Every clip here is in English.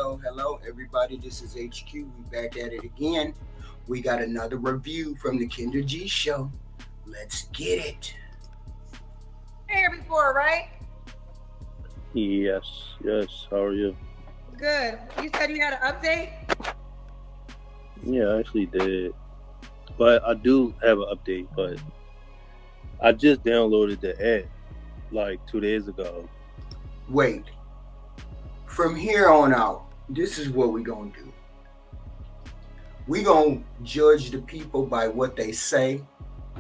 hello, everybody. This is HQ. We back at it again. We got another review from the Kendra G Show. Let's get it. Here before, right? Yes, yes. How are you? Good. You said you had an update? Yeah, I actually did. But I do have an update, but I just downloaded the app like 2 days ago. Wait, from here on out, this is what we gonna do. We gonna judge the people by what they say.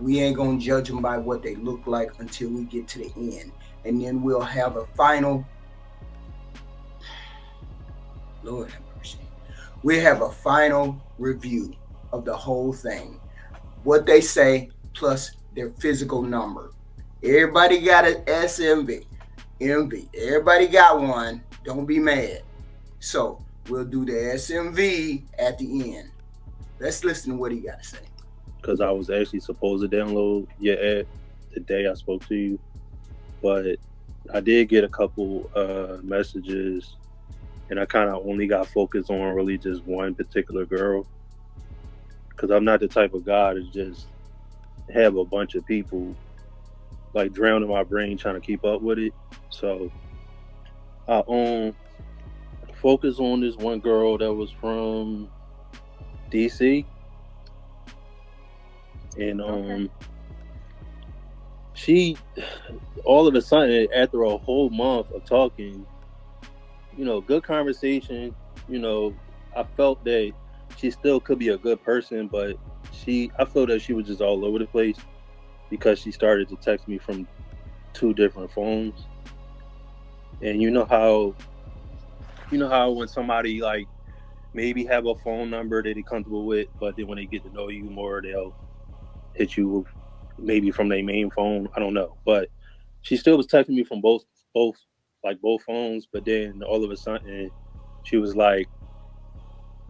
We ain't gonna judge them by what they look like until we get to the end, and then we'll have a final. Lord have mercy. We have a final review of the whole thing. What they say plus their physical number. Everybody got an SMV. MV. Everybody got one. Don't be mad. So we'll do the SMV at the end. Let's listen to what he got to say. Because I was actually supposed to download your app the day I spoke to you. But I did get a couple messages, and I kind of only got focused on really just one particular girl. Because I'm not the type of guy to just have a bunch of people like drowning my brain trying to keep up with it. So I focus on this one girl that was from DC, and Okay. she all of a sudden after a whole month of talking, good conversation, you know, I felt that she still could be a good person, but I felt that she was just all over the place because she started to text me from two different phones. And you know how when somebody like maybe have a phone number that they're comfortable with, but then when they get to know you more, they'll hit you maybe from their main phone. I don't know, but she still was texting me from both phones. But then all of a sudden, she was like,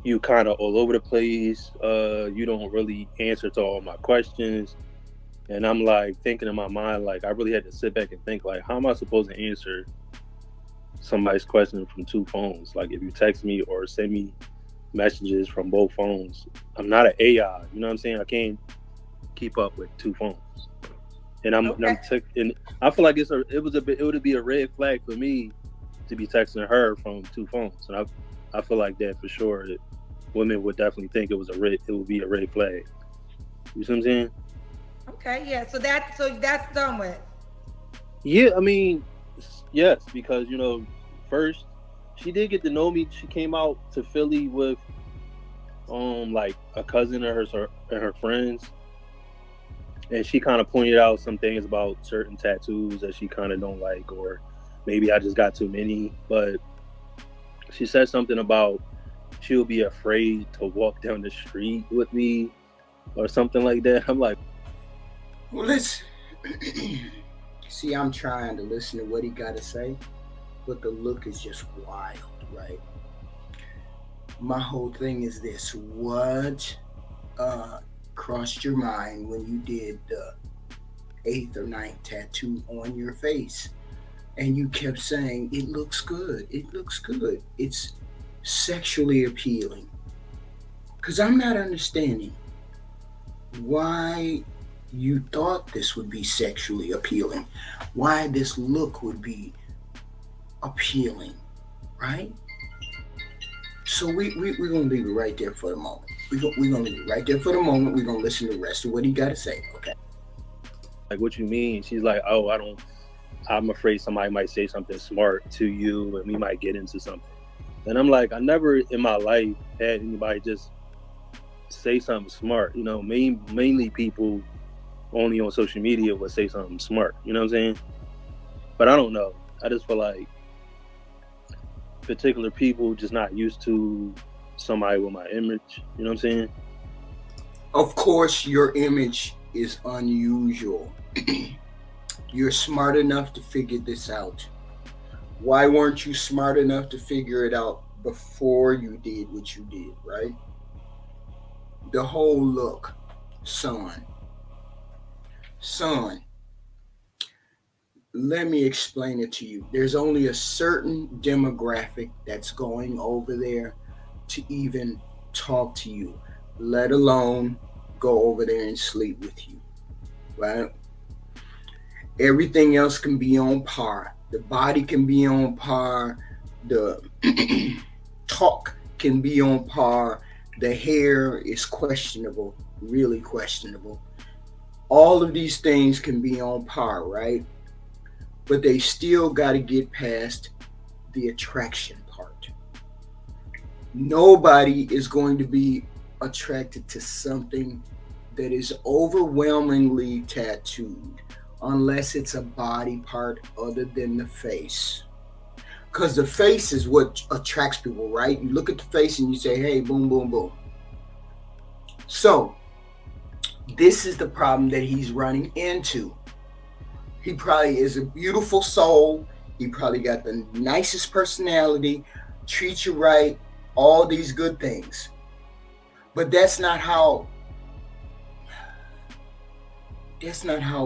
"You kind of all over the place. You don't really answer to all my questions." And I'm like thinking in my mind, like I really had to sit back and think, like, how am I supposed to answer somebody's question from two phones? Like if you text me or send me messages from both phones, I'm not an AI. You know what I'm saying? I can't keep up with two phones. And Okay. and I feel like it would be a red flag for me to be texting her from two phones. And I feel like that for sure. That women would definitely think it would be a red flag. You see what I'm saying? Okay. Yeah. So that's done with. Yeah, I mean, yes, because first she did get to know me. She came out to Philly with like a cousin of hers and her friends, and she kind of pointed out some things about certain tattoos that she kind of don't like, or maybe I just got too many. But she said something about she'll be afraid to walk down the street with me or something like that. I'm like, Well, let's see. I'm trying to listen to what he got to say, but the look is just wild, right? My whole thing is this: what uh, crossed your mind when you did the eighth or ninth tattoo on your face? And you kept saying, it looks good. It looks good. It's sexually appealing. Because I'm not understanding why you thought this would be sexually appealing, why this look would be appealing, right? So we're going to leave it right there for the moment. We're going to leave it right there for the moment. We're going to listen to the rest of what he got to say, okay? what you mean? She's like, oh, I don't. I'm afraid somebody might say something smart to you, and we might get into something. And I'm like, I never in my life had anybody just say something smart. Mainly people only on social media would say something smart. You know what I'm saying? But I don't know. I just feel like particular people just not used to somebody with my image. You know what I'm saying? Of course, your image is unusual. You're smart enough to figure this out. Why weren't you smart enough to figure it out before you did what you did, right? The whole look, son, son, Let me explain it to you. There's only a certain demographic that's going over there to even talk to you, let alone go over there and sleep with you, right? Everything else can be on par. The body can be on par. The talk can be on par. The hair is questionable, really questionable. All of these things can be on par, right? But they still got to get past the attraction part. Nobody is going to be attracted to something that is overwhelmingly tattooed unless it's a body part other than the face. Because the face is what attracts people, right? You look at the face and you say, hey, boom, boom, boom. So, this is the problem that he's running into. He probably is a beautiful soul. He probably got the nicest personality, treats you right, all these good things. But that's not how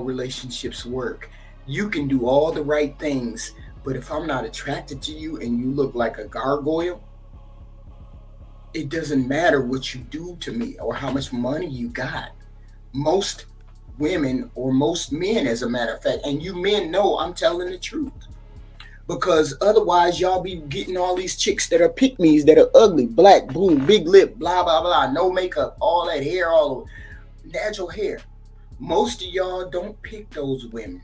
relationships work. You can do all the right things, but if I'm not attracted to you and you look like a gargoyle, it doesn't matter what you do to me or how much money you got. Most women or most men, as a matter of fact, and you men know I'm telling the truth. Because otherwise, y'all be getting all these chicks that are pick me's that are ugly, black, boom, big lip, blah, blah, blah, no makeup, all that hair, all natural hair. Most of y'all don't pick those women.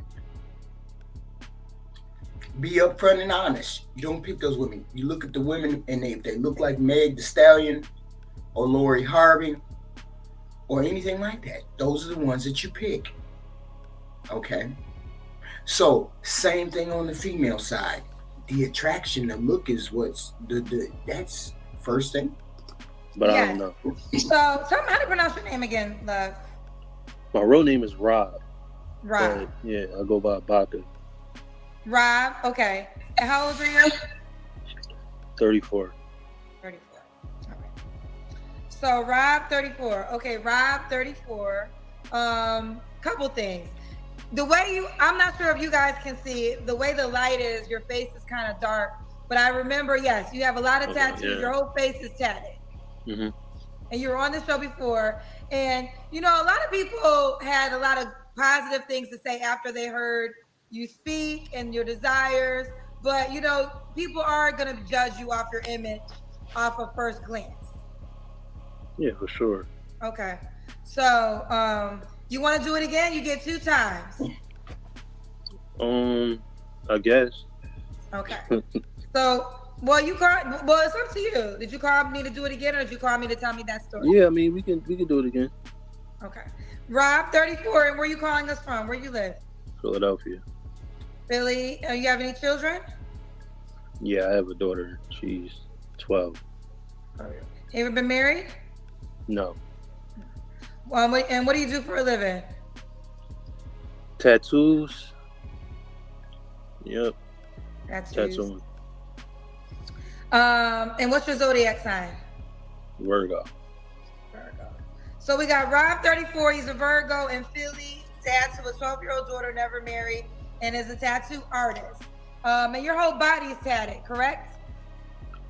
Be upfront and honest. You don't pick those women. You look at the women and they look like Meg the Stallion or Lori Harvey or anything like that. Those are the ones that you pick. Okay? So, same thing on the female side. The attraction, the look is what's that's first thing. But I don't know. So, tell me how to pronounce your name again, love. My real name is Rob. Rob. But yeah, I go by Baca. Rob, okay. And how old are you? 34. 34. All right. So Rob, 34. Okay, Rob, 34. Couple things. The way I'm not sure if you guys can see the way the light is, your face is kind of dark. But I remember, yes, you have a lot of tattoos. Yeah. Your whole face is tatted. Mm-hmm. And you were on the show before. And, you know, a lot of people had a lot of positive things to say after they heard you speak and your desires. But, you know, people are going to judge you off your image off of first glance. Yeah, for sure. Okay. So, you want to do it again? You get 2 times. I guess. Okay. So, well, it's up to you. Did you call me to do it again, or did you call me to tell me that story? Yeah, I mean, we can do it again. Okay. Rob, 34, and where are you calling us from? Where you live? Philadelphia. Philly. You have any children? Yeah, I have a daughter. She's 12. You ever been married? No. And what do you do for a living? Tattoos. Yep. Tattooing. And what's your zodiac sign? Virgo. So we got Rob, 34. He's a Virgo in Philly. Dad to a 12-year-old daughter, never married, and is a tattoo artist. And your whole body is tatted, correct?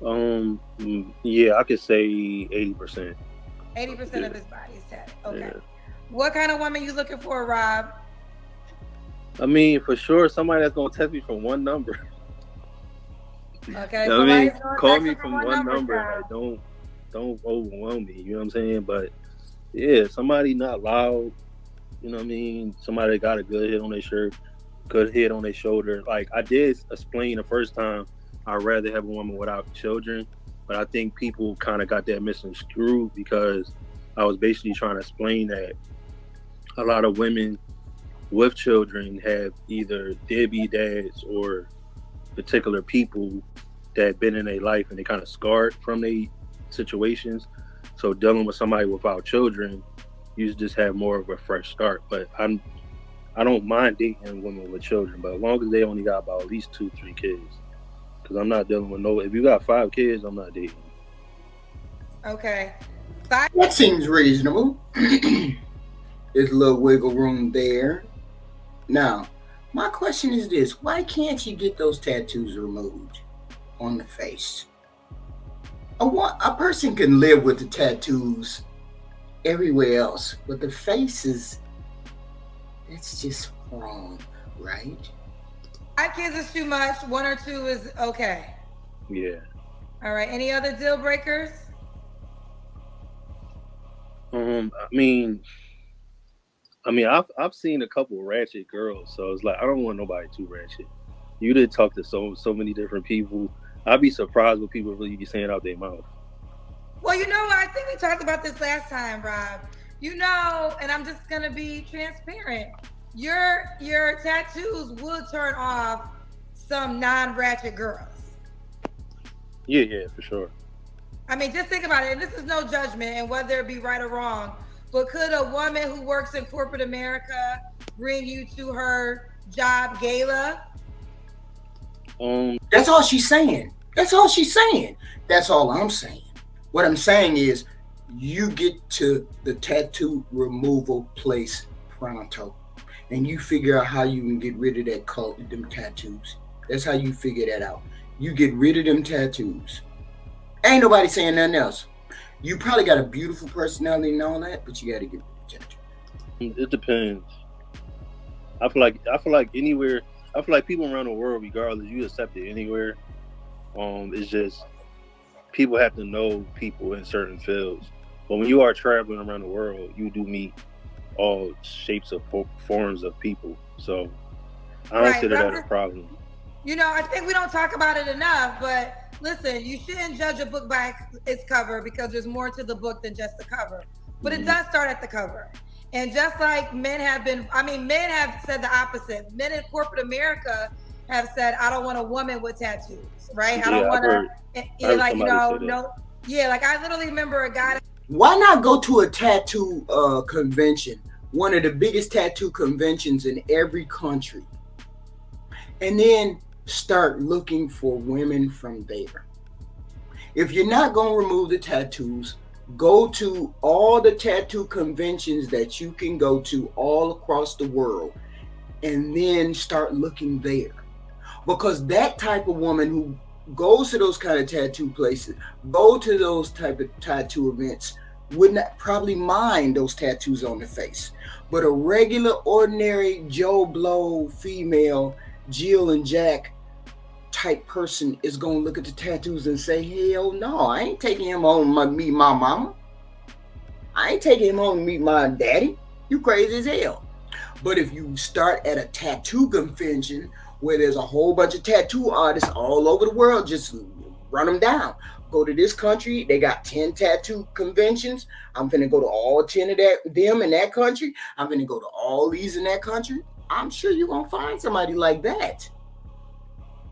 Yeah, I could say 80%. 80% of his body is tatted. Okay. Yeah. What kind of woman you looking for, Rob? I mean, for sure, somebody that's gonna text me from one number. Okay. I mean, call me from one number. Like, don't overwhelm me. You know what I'm saying? But yeah, somebody not loud. You know what I mean? Somebody that got a good head on their shirt, good head on their shoulder. Like I did explain the first time, I'd rather have a woman without children. But I think people kind of got that misconstrued because I was basically trying to explain that a lot of women with children have either deadbeat dads or particular people that been in their life and they kind of scarred from their situations. So dealing with somebody without children, you just have more of a fresh start. But I don't mind dating women with children, but as long as they only got about at least 2-3 kids. Because I'm not dealing with if you got 5 kids, I'm not dating. Okay. That seems reasonable. There's a little wiggle room there. Now, My question is this: why can't you get those tattoos removed on the face? A person can live with the tattoos everywhere else, but the face is, it's just wrong, right? 5 kids is too much. 1 or 2 is okay. Yeah. All right. Any other deal breakers? I mean, I've seen a couple ratchet girls, so it's like I don't want nobody too ratchet. You did talk to so many different people. I'd be surprised what people really be saying out their mouth. Well, I think we talked about this last time, Rob. And I'm just gonna be transparent. Your tattoos would turn off some non-ratchet girls. Yeah, for sure. I mean, just think about it. And this is no judgment, and whether it be right or wrong. But could a woman who works in corporate America bring you to her job gala? That's all she's saying. That's all she's saying. That's all I'm saying. What I'm saying is, you get to the tattoo removal place pronto, and you figure out how you can get rid of them tattoos. That's how you figure that out. You get rid of them tattoos. Ain't nobody saying nothing else. You probably got a beautiful personality and all that, but you got to get rid of the tattoo. It depends. I feel like anywhere. I feel like people around the world, regardless, you accept it anywhere. It's just people have to know people in certain fields. But when you are traveling around the world, you do meet all shapes of forms of people. So I don't consider that a problem. I think we don't talk about it enough, but listen, you shouldn't judge a book by its cover because there's more to the book than just the cover. But it does start at the cover. And just like men have said the opposite. Men in corporate America have said, I don't want a woman with tattoos, right? I don't want to, like, no. Yeah, like I literally remember a guy. Why not go to a tattoo convention, one of the biggest tattoo conventions in every country, and then start looking for women from there? If you're not going to remove the tattoos, go to all the tattoo conventions that you can go to all across the world, and then start looking there. Because that type of woman who goes to those kind of tattoo places, go to those type of tattoo events, would not probably mind those tattoos on the face. But a regular, ordinary Joe Blow female, Jill and Jack type person is going to look at the tattoos and say, hell no, I ain't taking him home to meet my mama. I ain't taking him home to meet my daddy. You crazy as hell. But if you start at a tattoo convention where there's a whole bunch of tattoo artists all over the world, just run them down. Go to this country, they got 10 tattoo conventions. I'm finna go to all 10 of them in that country. I'm finna go to all these in that country. I'm sure you're going to find somebody like that.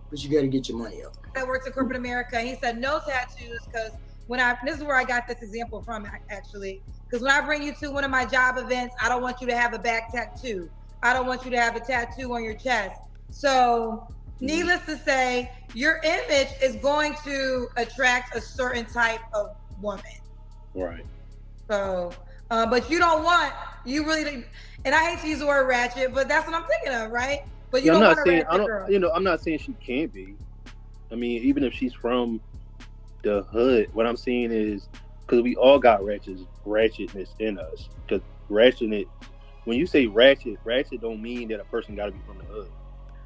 But you got to get your money up. That works in corporate America. He said no tattoos because this is where I got this example from, actually. Because when I bring you to one of my job events, I don't want you to have a back tattoo. I don't want you to have a tattoo on your chest. So, needless to say, your image is going to attract a certain type of woman. Right. So, but you really, and I hate to use the word ratchet, but that's what I'm thinking of, right? But you don't want a ratchet girl. I'm not saying she can't be. I mean, even if she's from the hood, what I'm saying is, because we all got ratchetness in us. Because when you say ratchet don't mean that a person got to be from the hood.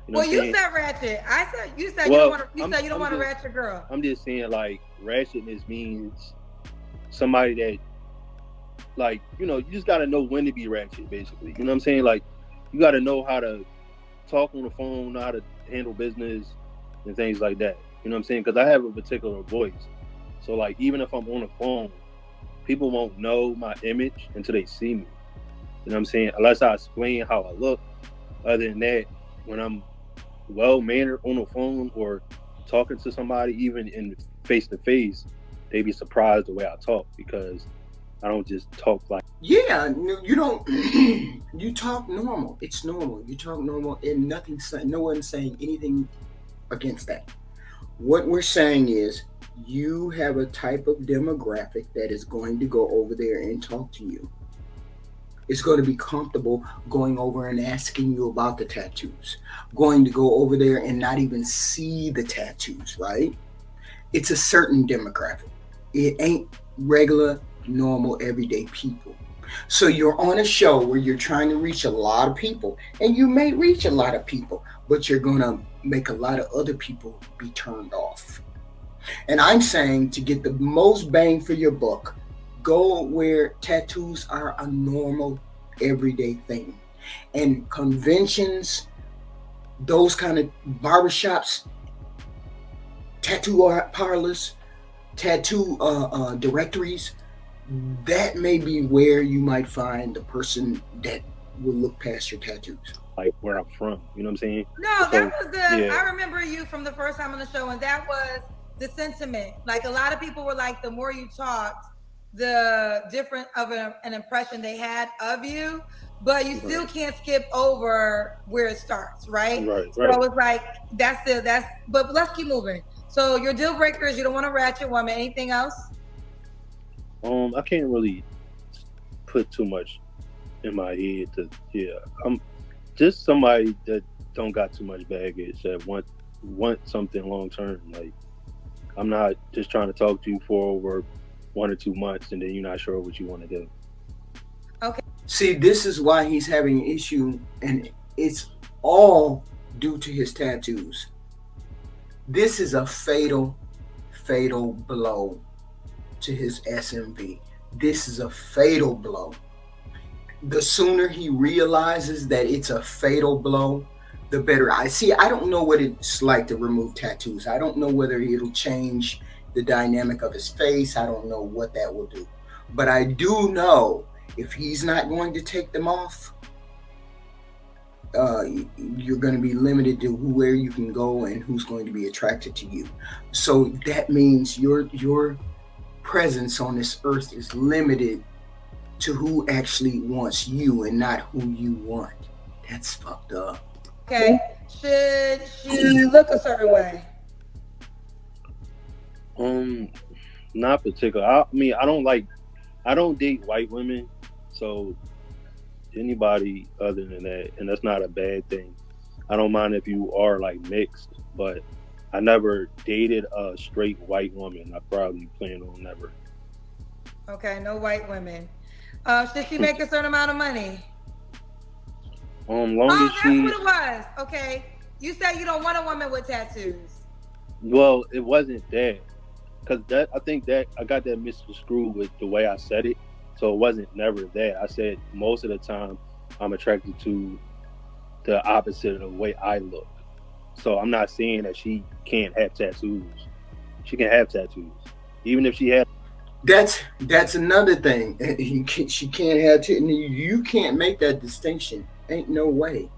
You said ratchet. You said you don't want a ratchet girl. I'm just saying, like, ratchetness means somebody that, like, you just got to know when to be ratchet, basically. You know what I'm saying? Like, you got to know how to talk on the phone, know how to handle business and things like that. You know what I'm saying? Because I have a particular voice. So, like, even if I'm on the phone, people won't know my image until they see me. You know what I'm saying? Unless I explain how I look. Other than that, when I'm well-mannered on the phone or talking to somebody, even in face-to-face, they be surprised the way I talk because I don't just talk like... Yeah, you don't... you talk normal. It's normal. You talk normal and no one's saying anything against that. What we're saying is you have a type of demographic that is going to go over there and talk to you. is going to be comfortable going over and asking you about the tattoos, going to go over there and not even see the tattoos, right? It's a certain demographic. It ain't regular, normal, everyday people. So you're on a show where you're trying to reach a lot of people, and you may reach a lot of people, but you're going to make a lot of other people be turned off. And I'm saying to get the most bang for your buck, go where tattoos are a normal, everyday thing. And conventions, those kind of barbershops, tattoo parlors, tattoo directories, that may be where you might find the person that will look past your tattoos. Like where I'm from, you know what I'm saying? No, So, that was the. yeah. I remember you from the first time on the show, and that was the sentiment. Like a lot of people were like, the more you talked, the different of an impression they had of you. But you still can't skip over where it starts, right? Right. So it's like that's. But let's keep moving. So your deal breaker is you don't want a ratchet woman. Anything else? I can't really put too much in my head I'm just somebody that don't got too much baggage, that want something long term. Like, I'm not just trying to talk to you for over 1 or 2 months and then you're not sure what you want to do. Okay. See, this is why he's having an issue, and it's all due to his tattoos. This is a fatal, fatal blow to his SMV. This is a fatal blow. The sooner he realizes that it's a fatal blow, the better. I don't know what it's like to remove tattoos. I don't know whether it'll change the dynamic of his face. I don't know what that will do. But I do know if he's not going to take them off, you're going to be limited to where you can go and who's going to be attracted to you. So that means your presence on this earth is limited to who actually wants you and not who you want. That's fucked up. Okay. Should she look a certain way? Not particular. I don't date white women, so anybody other than that, and that's not a bad thing. I don't mind if you are like mixed, but I never dated a straight white woman. I probably plan on never. Okay, no white women. Should she make a certain amount of money? Long Oh, as that's she. what it was. Okay. You said you don't want a woman with tattoos. Well, it wasn't that, because I think that I got that misconstrued with the way I said it. So it wasn't never that. I said most of the time I'm attracted to the opposite of the way I look. So I'm not saying that she can't have tattoos. She can have tattoos, even if she had. That's another thing. She can't have you can't make that distinction. Ain't no way.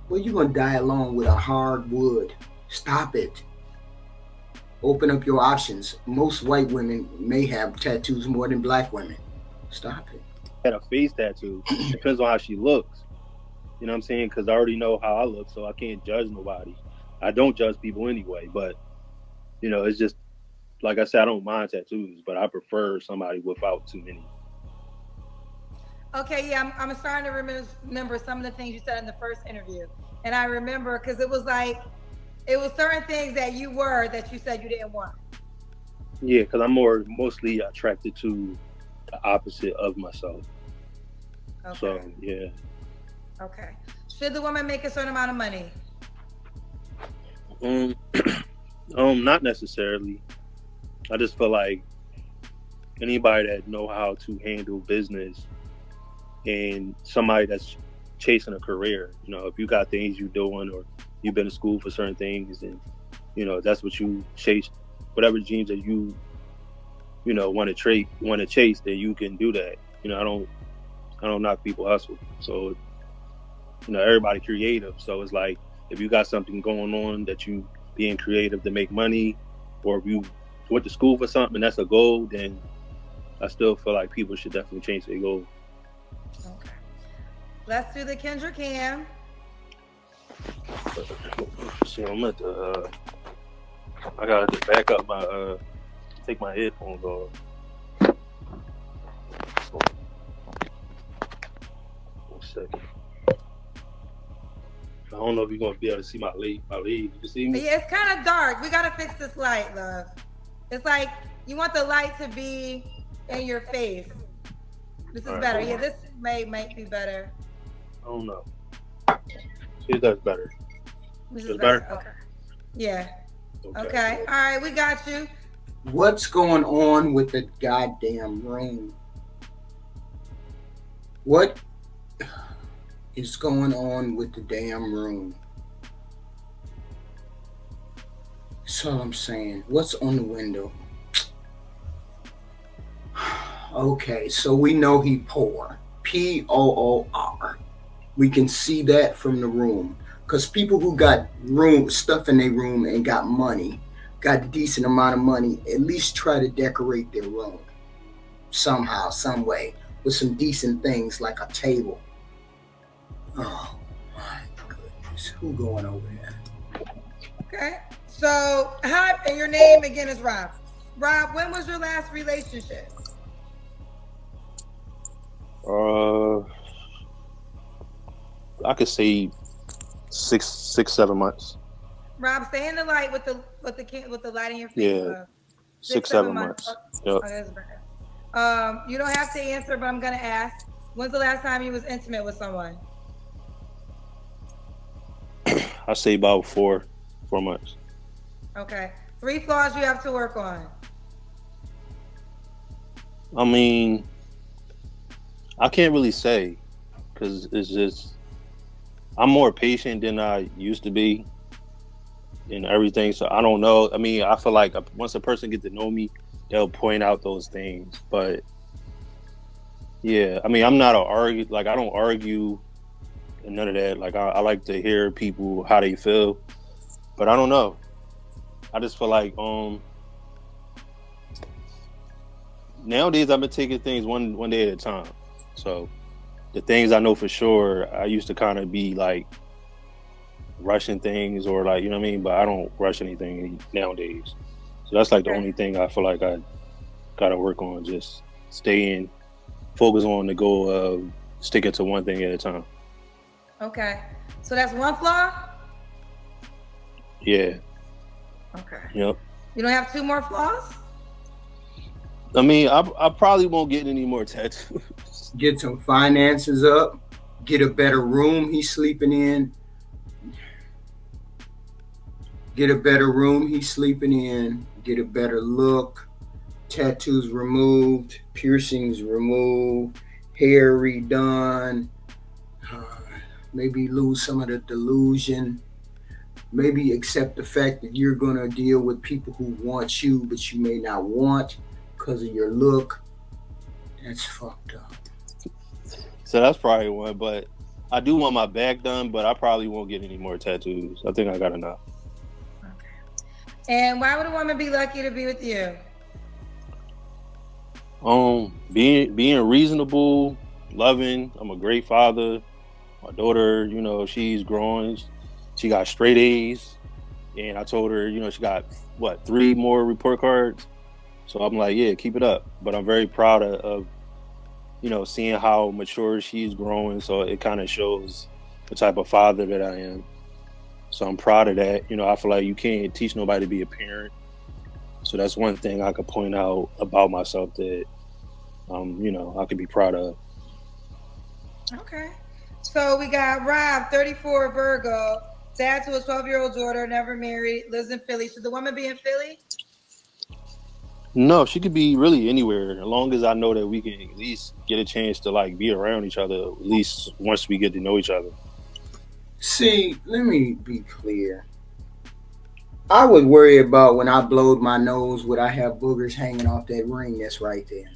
Well, you're gonna die alone with a hard wood. Stop it. Open up your options. Most white women may have tattoos more than black women. Stop it. Had a face tattoo. Depends on how she looks. You know what I'm saying? Because I already know how I look, so I can't judge nobody. I don't judge people anyway, but it's just like I said, I don't mind tattoos, but I prefer somebody without too many. Okay, yeah, I'm starting to remember some of the things you said in the first interview. And I remember because it was certain things that you said you didn't want. Yeah, because I'm mostly attracted to the opposite of myself. Okay. So, yeah. Okay. Should the woman make a certain amount of money? Not necessarily. I just feel like anybody that know how to handle business and somebody that's chasing a career, if you got things you're doing or you've been to school for certain things and, that's what you chase, whatever dreams that you, want to chase, then you can do that. I don't knock people hustle. So, everybody creative. So it's like, if you got something going on that you being creative to make money, or if you went to school for something and that's a goal, then I still feel like people should definitely change their goal. Okay. Let's do the Kendra Cam. So I'm at the, I gotta back up take my headphones off. second. I don't know if you're gonna be able to see my lead. You can see me? Yeah, it's kind of dark. We gotta fix this light, love. It's like you want the light to be in your face. This is All right, better. hold Yeah, on. this might be better. I don't know. See if that's better. This is It's better. better? Okay. Yeah. Okay. Okay. All right, we got you. What's going on with the goddamn room? What is going on with the damn room? That's all I'm saying. What's on the window? Okay, so we know he poor. Poor. We can see that from the room. Because people who got room stuff in their room and got money, got a decent amount of money, at least try to decorate their room somehow, some way, with some decent things like a table. Oh my goodness. Who going over there? Okay. So, hi, and your name again is Rob. Rob, when was your last relationship? I could say 7 months. Rob, stay in the light with the light in your face. Yeah, 6-7 months. Yep. Okay, that's better. You don't have to answer, but I'm gonna ask. When's the last time you was intimate with someone? I say about 4 months. Okay. 3 flaws you have to work on. I mean, I can't really say because it's just I'm more patient than I used to be in everything. So I don't know. I mean, I feel like once a person gets to know me, they'll point out those things. But yeah, I mean, I'm not I don't argue and none of that. Like I like to hear people how they feel, but I don't know. I just feel like nowadays I've been taking things one day at a time. So the things I know for sure, I used to kind of be like rushing things or like, you know what I mean? But I don't rush anything nowadays. So that's like the only thing I feel like I gotta work on, just focus on the goal of sticking to one thing at a time. Okay. So that's 1 flaw? Yeah. Okay. Yep. You don't have 2 more flaws? I mean, I probably won't get any more tattoos. Get some finances up. Get a better room he's sleeping in. Get a better room he's sleeping in. Get a better look. Tattoos removed. Piercings removed. Hair redone. Maybe lose some of the delusion. Maybe accept the fact that you're going to deal with people who want you, but you may not want because of your look. That's fucked up. So that's probably one, but I do want my back done, but I probably won't get any more tattoos. I think I got enough. Okay. And why would a woman be lucky to be with you? Being reasonable, loving. I'm a great father. My daughter, she's growing. She got straight A's, and I told her, she got 3 more report cards. So I'm like, yeah, keep it up. But I'm very proud of seeing how mature she's growing. So it kind of shows the type of father that I am. So I'm proud of that. I feel like you can't teach nobody to be a parent. So that's one thing I could point out about myself that, I could be proud of. Okay. So we got Rob, 34, Virgo, dad to a 12-year-old daughter, never married, lives in Philly. Should the woman be in Philly? No, she could be really anywhere, as long as I know that we can at least get a chance to like be around each other, at least once we get to know each other. See, let me be clear. I would worry about when I blowed my nose, would I have boogers hanging off that ring that's right there?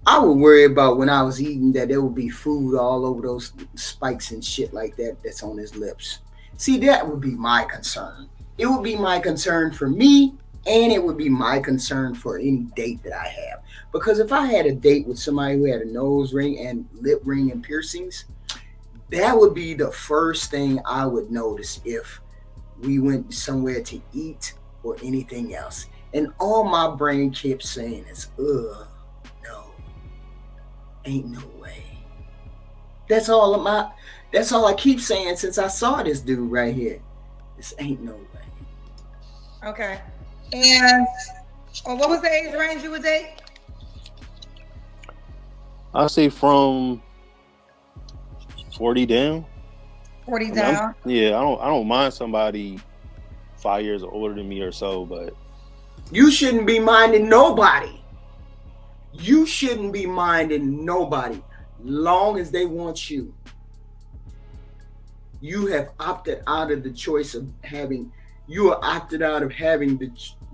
I would worry about when I was eating that there would be food all over those spikes and shit like that that's on his lips. See, that would be my concern. It would be my concern for me, and it would be my concern for any date that I have. Because if I had a date with somebody who had a nose ring and lip ring and piercings, that would be the first thing I would notice if we went somewhere to eat or anything else. And all my brain kept saying is, ugh, no, ain't no way. That's all of my. That's all I keep saying since I saw this dude right here. This ain't no way. Okay. And what was the age range you would date? I say from 40 down. 40 I mean, down. I don't mind somebody 5 years older than me or so, but You shouldn't be minding nobody. You shouldn't be minding nobody. Long as they want you. You have opted out of the choice of having. You are opted out of having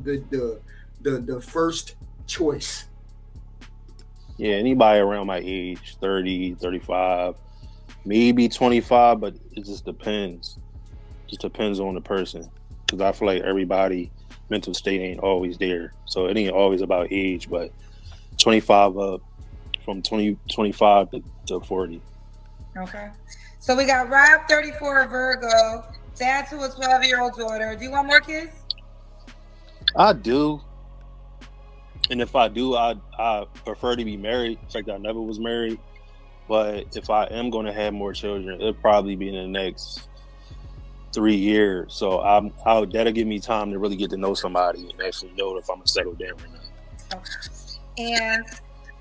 the first choice. yeah, anybody around my age, 30, 35, maybe 25, but it just depends. Just depends on the person. Because I feel like everybody mental state ain't always there. So it ain't always about age, but 25 up from 25 to 40. Okay. So we got Rob 34 Virgo, dad to a 12-year-old daughter. Do you want more kids? I do. And if I do, I prefer to be married. In fact, I never was married. But if I am going to have more children, it'll probably be in the next 3 years. So that'll give me time to really get to know somebody and actually know if I'm gonna settle down or not. Okay. And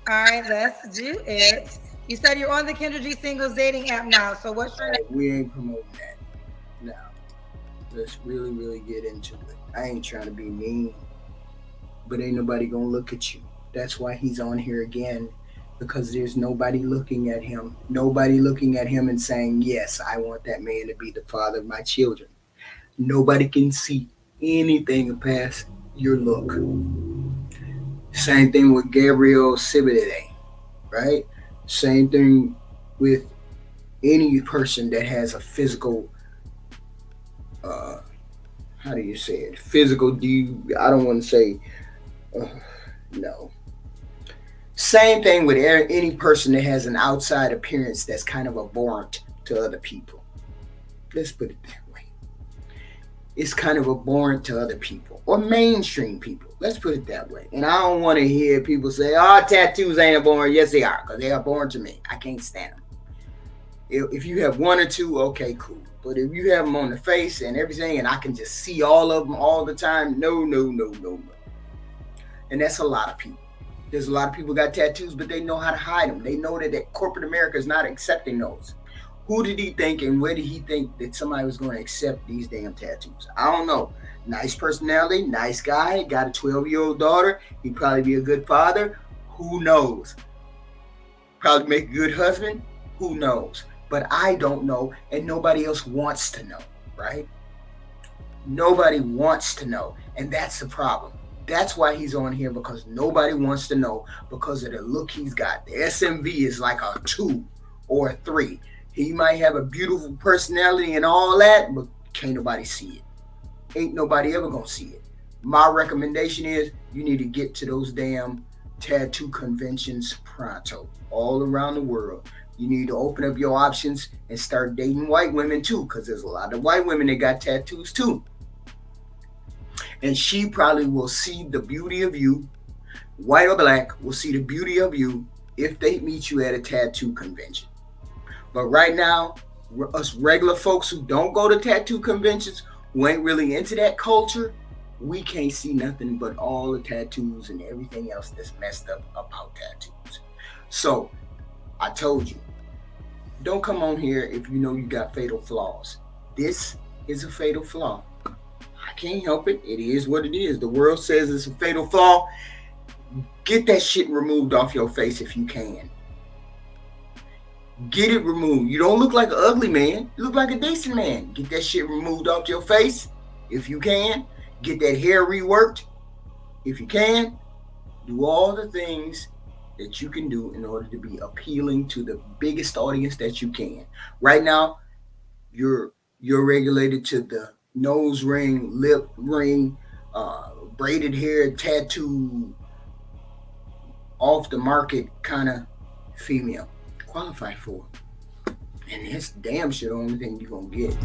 all right, let's do it. You said you're on the Kendra G Singles dating app now. So what's your name? We ain't promoting that. Now, let's really get into it. I ain't trying to be mean, but ain't nobody gonna look at you. That's why he's on here again, because there's nobody looking at him. Nobody looking at him and saying, yes, I want that man to be the father of my children. Nobody can see anything past your look. Same thing with Gabrielle Sibide, right? Same thing with any person that has a physical, how do you say it? Physical, I don't want to say, no. Same thing with any person that has an outside appearance that's kind of abhorrent to other people. Let's put it that way. It's kind of abhorrent to other people or mainstream people. Let's put it that way. And I don't want to hear people say, oh, tattoos ain't abhorrent. Yes, they are, because they are abhorrent to me. I can't stand them. If you have one or two, okay, cool. But if you have them on the face and everything, and I can just see all of them all the time, no. And that's a lot of people. There's a lot of people got tattoos, but they know how to hide them. They know that corporate America is not accepting those. Who did he think and where did he think that somebody was going to accept these damn tattoos? I don't know. Nice personality, nice guy, got a 12-year-old daughter. He'd probably be a good father. Who knows? Probably make a good husband. Who knows? But I don't know, and nobody else wants to know, right? Nobody wants to know, and that's the problem. That's why he's on here, because nobody wants to know because of the look he's got. The SMV is like a 2 or a 3. He might have a beautiful personality and all that, but can't nobody see it. Ain't nobody ever gonna see it. My recommendation is you need to get to those damn tattoo conventions pronto, all around the world. You need to open up your options and start dating white women too, because there's a lot of white women that got tattoos too. And she probably will see the beauty of you, white or black, will see the beauty of you if they meet you at a tattoo convention. But right now, us regular folks who don't go to tattoo conventions, who ain't really into that culture, we can't see nothing but all the tattoos and everything else that's messed up about tattoos. So, I told you, don't come on here if you know you got fatal flaws. This is a fatal flaw. I can't help it. It is what it is. The world says it's a fatal flaw. Get that shit removed off your face if you can. Get it removed. You don't look like an ugly man. You look like a decent man. Get that shit removed off your face if you can. Get that hair reworked if you can. Do all the things that you can do in order to be appealing to the biggest audience that you can. Right now, you're regulated to the nose ring, lip ring, braided hair, tattoo, off the market kind of female. Qualify for it. And it's damn sure the only thing you're gonna get.